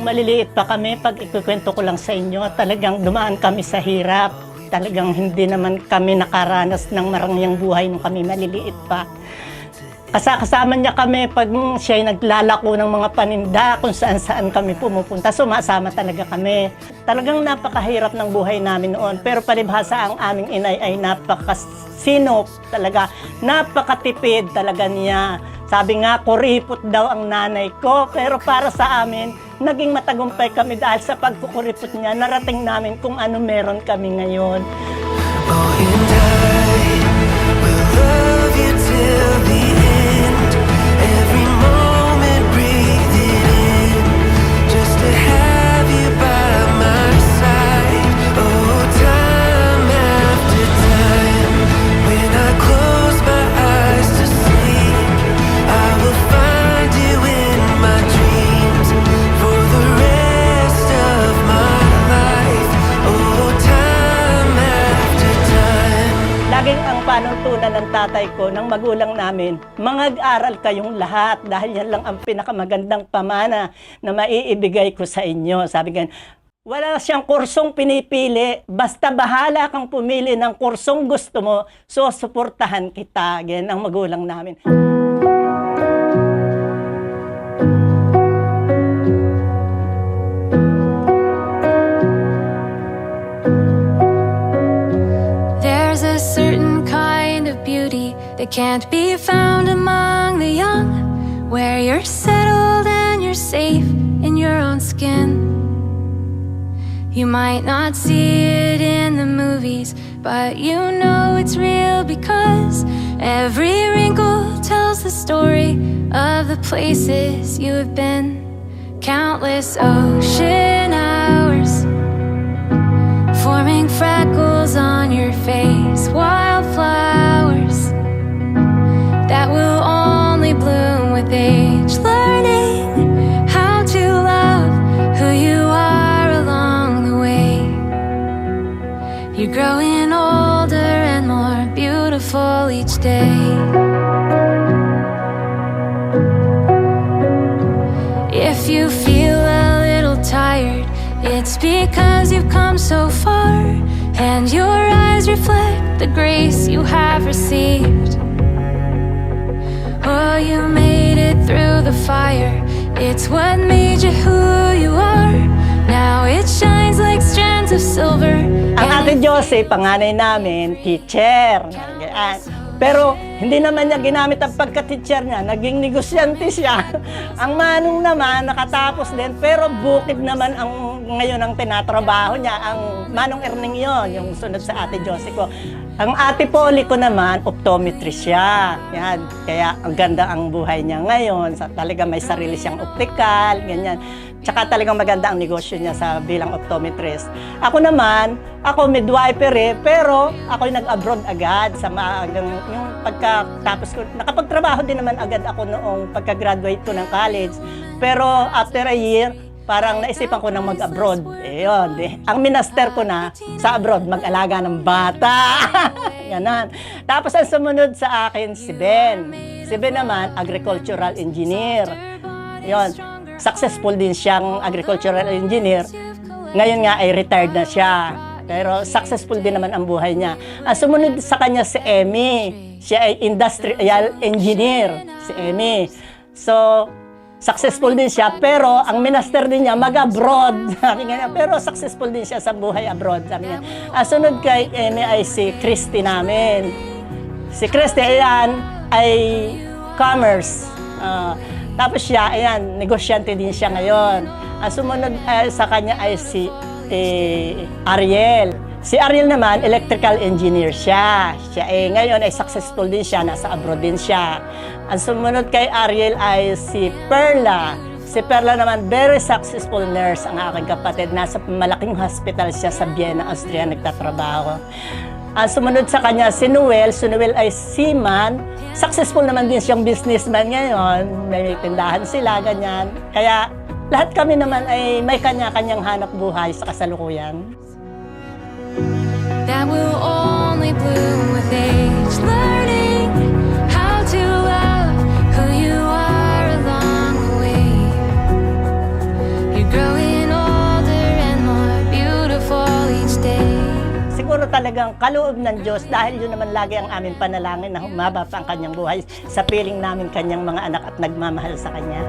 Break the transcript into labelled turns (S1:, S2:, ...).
S1: maliliit pa kami, pag ikukwento ko lang sa inyo, talagang dumaan kami sa hirap. Talagang hindi naman kami nakaranas ng marangyang buhay nung kami maliliit pa. Kasama niya kami pag siya naglalako ng mga paninda, kung saan-saan kami pumupunta. Sumasama talaga kami. Talagang napakahirap ng buhay namin noon. Pero palibhasa ang aming inay ay napakasinop talaga. Napakatipid talaga niya. Sabi nga, kuripot daw ang nanay ko. Pero para sa amin, naging matagumpay kami dahil sa pagkukuripot niya. Narating namin kung ano meron kami ngayon.
S2: Oh, and I will love you till the end. Every moment breathe it in, just to have you by my side. Oh, time after time, when I close my eyes to sleep, I will find you in my dreams for the rest of my life. Oh, time after time.
S1: Laging ang panuntunan ng tatay ko, ng magulang namin, mag-aral kayong lahat dahil yan lang ang pinakamagandang pamana na maiibigay ko sa inyo. Sabi ganyan, wala siyang kursong pinipili, basta bahala kang pumili ng kursong gusto mo, so suportahan kita. Ganyan ang magulang namin.
S3: There's a certain kind of beauty that can't be found among the young, where you're settled and you're safe in your own skin. You might not see it in the movies, but you know it's real because every wrinkle tells the story of the places you have been. Countless ocean hours forming freckles on your face, wildflowers that will only bloom with age, learning how to love who you are along the way. You're growing older and more beautiful each day. If you feel a little tired, it's because you've come so far, and your eyes reflect the grace you have received. Oh, you made it through the fire, it's what made you who you are. Now it shines like strands of silver.
S1: Ang Ate Josie, panganay namin, teacher. Pero hindi naman niya ginamit ang pagka-teacher niya, naging negosyante siya. Ang Manong naman, nakatapos din, pero bukid naman ang ngayon ang tinatrabaho niya. Ang Manong Erning yon, yung sunod sa Ate Josie ko. Ang Ate Polly ko naman, optometrist siya. Yan. Kaya ang ganda ang buhay niya ngayon. Talaga may sarili siyang optical, ganyan. Tsaka talagang maganda ang negosyo niya sa bilang optometrist. Ako naman, ako midwifer pero ako'y nag-abroad agad sa maagang yung pagkatapos ko. Nakapagtrabaho din naman agad ako noong pagka-graduate ko ng college. Pero after a year, parang naisipan ko nang mag-abroad. Yun. Ang minaster ko na sa abroad, mag-alaga ng bata. Ganon. Tapos ang sumunod sa akin, si Ben. Si Ben naman, agricultural engineer. Yun. Successful din siyang agricultural engineer. Ngayon nga ay retired na siya. Pero successful din naman ang buhay niya. Sumunod sa kanya si Emmy. Siya ay industrial engineer. Si Emmy. So, successful din siya, pero ang minaster din niya mag-abroad. Sabi nga, pero successful din siya sa buhay abroad. Sabi niya. Sunod kay Emmy ay si Christy namin. Si Christy, ayan, ay commerce. Tapos siya, ayan, negosyante din siya ngayon. Sumunod sa kanya ay si Ariel. Si Ariel naman, electrical engineer siya. Siya ngayon ay successful din siya, nasa abroad din siya. Ang sumunod kay Ariel ay si Perla. Si Perla naman, very successful nurse ang aking kapatid. Nasa malaking hospital siya sa Vienna, Austria, nagtatrabaho. Sumunod sa kanya si Noel. Si Noel ay seaman. Successful naman din siyang businessman ngayon. May tindahan sila, ganyan. Kaya lahat kami naman ay may kanya-kanyang hanap buhay sa kasalukuyan.
S3: That will only bloom with age, learning how to love who you are along the way. You're growing
S1: talagang kaloob ng Diyos dahil yun naman lagi ang aming panalangin na humaba pa ang kanyang buhay sa piling namin kanyang mga anak at nagmamahal sa kanya.